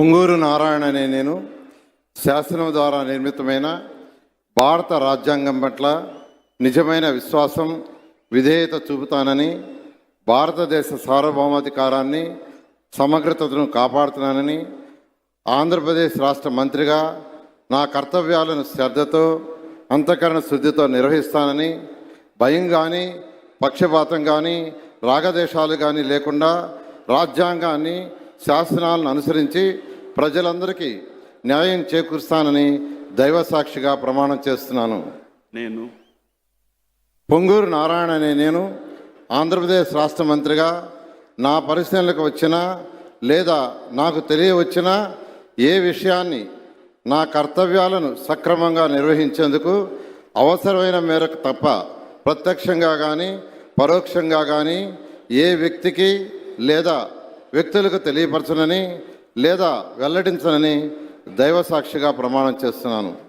పొంగూరు నారాయణ అనే నేను శాసనం ద్వారా నిర్మితమైన భారత రాజ్యాంగం పట్ల నిజమైన విశ్వాసం, విధేయత చూపుతానని, భారతదేశ సార్వభౌమాధికారాన్ని, సమగ్రతను కాపాడుతున్నానని, ఆంధ్రప్రదేశ్ రాష్ట్ర మంత్రిగా నా కర్తవ్యాలను శ్రద్ధతో, అంతఃకరణ శుద్ధితో నిర్వహిస్తానని, భయం కానీ, పక్షపాతం కానీ, రాగదేశాలు కానీ లేకుండా రాజ్యాంగాన్ని, శాసనాలను అనుసరించి ప్రజలందరికీ న్యాయం చేకూరుస్తానని దైవసాక్షిగా ప్రమాణం చేస్తున్నాను. నేను పొంగూరు నారాయణ అనే నేను ఆంధ్రప్రదేశ్ రాష్ట్ర మంత్రిగా నా పరిశీలనకు వచ్చినా లేదా నాకు తెలియవచ్చినా ఏ విషయాన్ని నా కర్తవ్యాలను సక్రమంగా నిర్వహించేందుకు అవసరమైన మేరకు తప్ప ప్రత్యక్షంగా కానీ పరోక్షంగా కానీ ఏ వ్యక్తికి లేదా వ్యక్తులకు తెలియపరచనని లేదా వెల్లడించనని దైవసాక్షిగా ప్రమాణం చేస్తున్నాను.